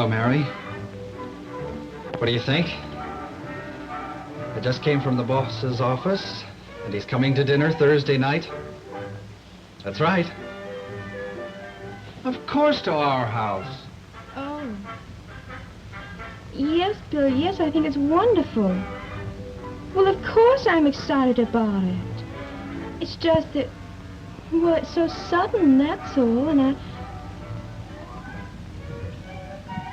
Hello, Mary. What do you think? I just came from the boss's office, and he's coming to dinner Thursday night. That's right. Of course, to our house. Oh. Yes, Bill, yes, I think it's wonderful. Well, of course I'm excited about it. It's just that, well, it's so sudden, that's all, and I...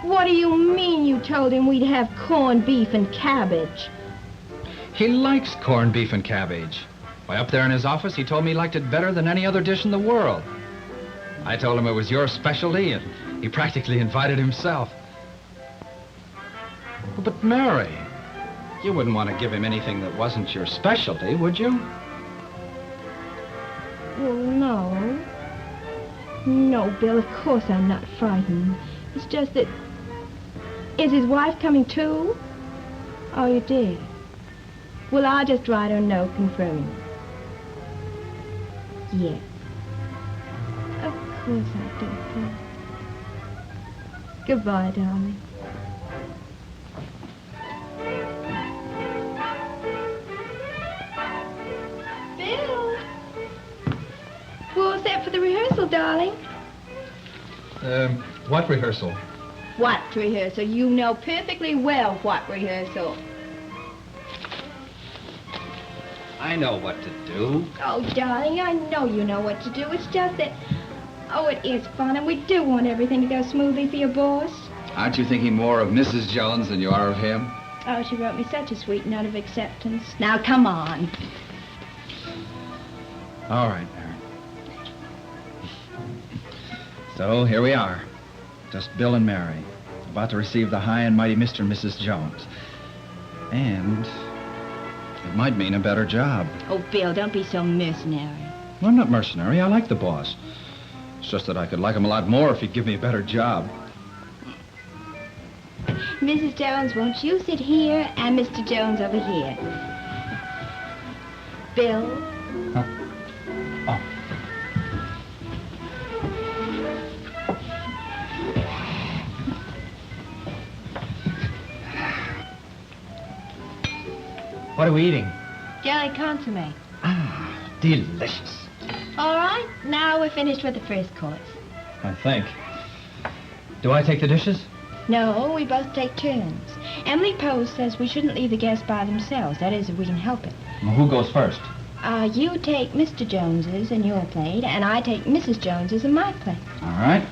What do you mean you told him we'd have corned beef and cabbage? He likes corned beef and cabbage. Why, up there in his office, he told me he liked it better than any other dish in the world. I told him it was your specialty, and he practically invited himself. But Mary, you wouldn't want to give him anything that wasn't your specialty, would you? Well, no. No, Bill, of course I'm not frightened. It's just that... Is his wife coming too? Oh, you did? Well, I'll just write her a note confirming. Yes. Of course I do, Bill. Goodbye, darling. Bill! What's that for the rehearsal, darling? What rehearsal? What rehearsal? You know perfectly well what rehearsal. I know what to do. Oh, darling, I know you know what to do. It's just that... Oh, it is fun, and we do want everything to go smoothly for your boss. Aren't you thinking more of Mrs. Jones than you are of him? Oh, she wrote me such a sweet note of acceptance. Now, come on. All right, Mary. So, here we are. Just Bill and Mary, about to receive the high and mighty Mr. and Mrs. Jones. And it might mean a better job. Oh, Bill, don't be so mercenary. Well, I'm not mercenary. I like the boss. It's just that I could like him a lot more if he'd give me a better job. Mrs. Jones, won't you sit here and Mr. Jones over here? Bill? Huh? Oh. What are we eating? Jelly consomme. Ah, delicious. All right, now we're finished with the first course. I think. Do I take the dishes? No, we both take turns. Emily Post says we shouldn't leave the guests by themselves. That is, if we can help it. Well, who goes first? You take Mr. Jones's in your plate, and I take Mrs. Jones's in my plate. All right.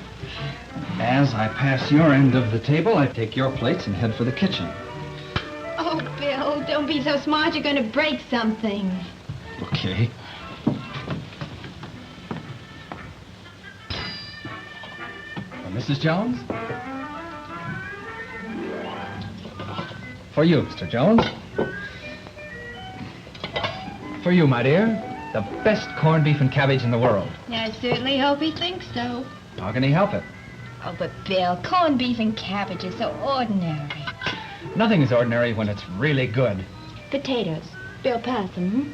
As I pass your end of the table, I take your plates and head for the kitchen. Oh, Bill, don't be so smart. You're going to break something. Okay. Mrs. Jones? For you, Mr. Jones. For you, my dear. The best corned beef and cabbage in the world. I certainly hope he thinks so. How can he help it? Oh, but Bill, corned beef and cabbage is so ordinary. Nothing is ordinary when it's really good. Potatoes. Bill, pass them.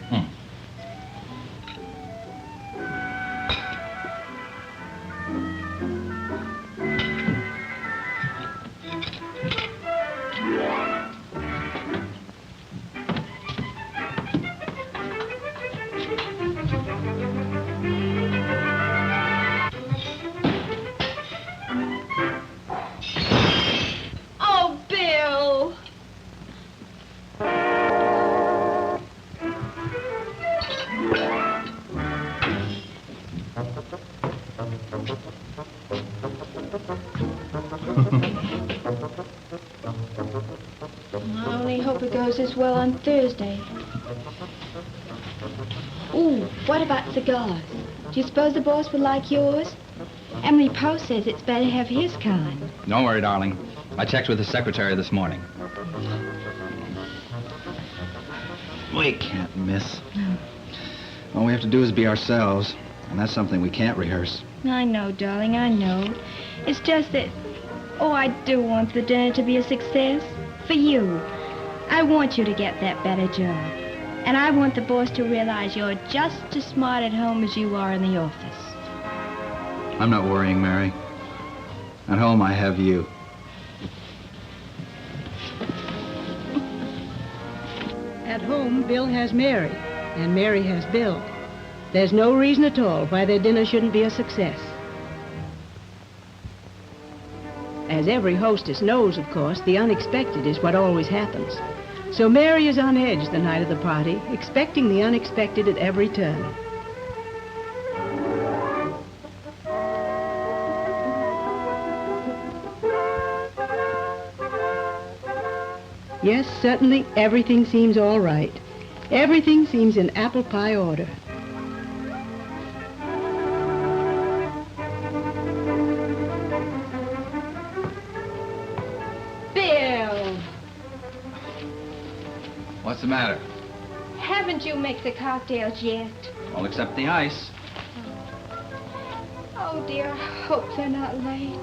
Oh, Bill! I only hope it goes as well on Thursday. Ooh, what about cigars? Do you suppose the boss would like yours? Emily Post says it's better to have his kind. Don't worry, darling. I checked with the secretary this morning. We can't miss. All we have to do is be ourselves, and that's something we can't rehearse. I know, darling, I know. It's just that, oh, I do want the dinner to be a success. For you. I want you to get that better job. And I want the boss to realize you're just as smart at home as you are in the office. I'm not worrying, Mary. At home, I have you. At home, Bill has Mary, and Mary has Bill. There's no reason at all why their dinner shouldn't be a success. As every hostess knows, of course, the unexpected is what always happens. So Mary is on edge the night of the party, expecting the unexpected at every turn. Yes, certainly everything seems all right. Everything seems in apple pie order. Bill! What's the matter? Haven't you mixed the cocktails yet? All except the ice. Oh, dear, I hope they're not late.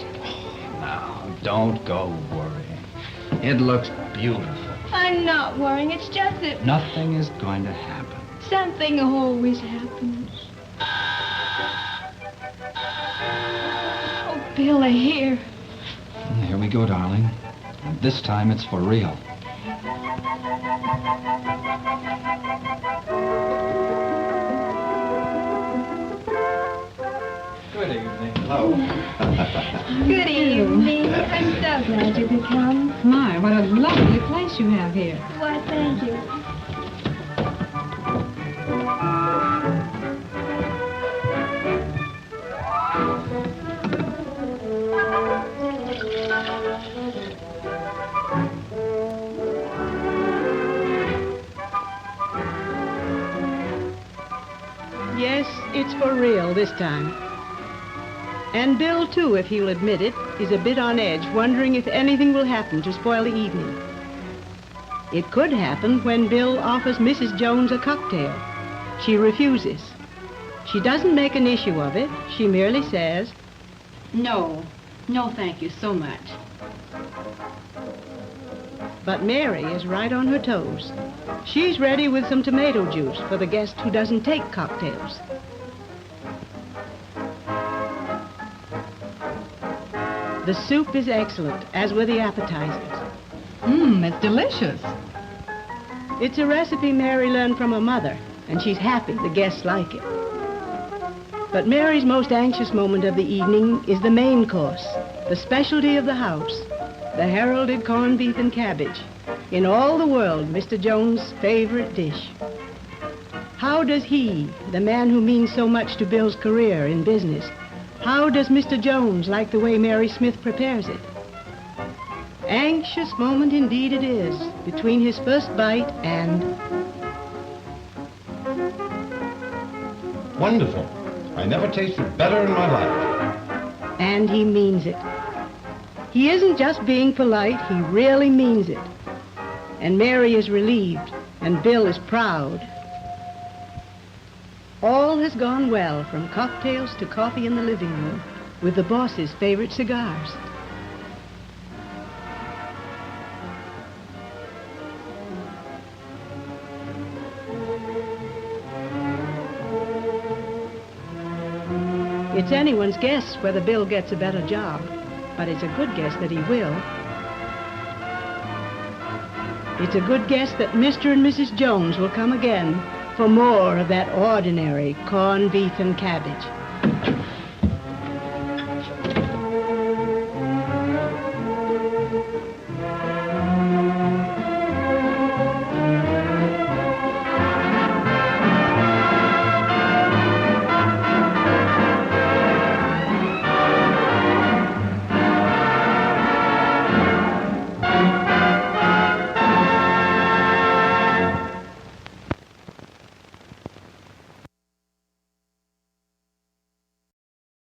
Now, don't go worrying. It looks beautiful. I'm not worrying. It's just that Nothing is going to happen. something always happens. Oh, Bill, they're here. Here we go, darling. And this time it's for real. Good evening. Hello. Good evening. I'm so glad you could come. My, what a lovely place you have here. Why, thank you. Yes, it's for real this time. And Bill, too, if he'll admit it, is a bit on edge, wondering if anything will happen to spoil the evening. It could happen when Bill offers Mrs. Jones a cocktail. She refuses. She doesn't make an issue of it. She merely says, No, thank you so much. but Mary is right on her toes. She's ready with some tomato juice for the guest who doesn't take cocktails. The soup is excellent, as were the appetizers. It's delicious. It's a recipe Mary learned from her mother, and she's happy the guests like it. But Mary's most anxious moment of the evening is the main course, the specialty of the house, the heralded corned beef and cabbage. In all the world, Mr. Jones' favorite dish. How does he, the man who means so much to Bill's career in business, how does Mr. Jones like the way Mary Smith prepares it? Anxious moment indeed it is, between his first bite and... Wonderful. I never tasted better in my life. And he means it. He isn't just being polite, he really means it. And Mary is relieved, and Bill is proud. All has gone well, from cocktails to coffee in the living room, with the boss's favorite cigars. It's anyone's guess whether Bill gets a better job, but it's a good guess that he will. It's a good guess that Mr. and Mrs. Jones will come again for more of that ordinary corned beef and cabbage.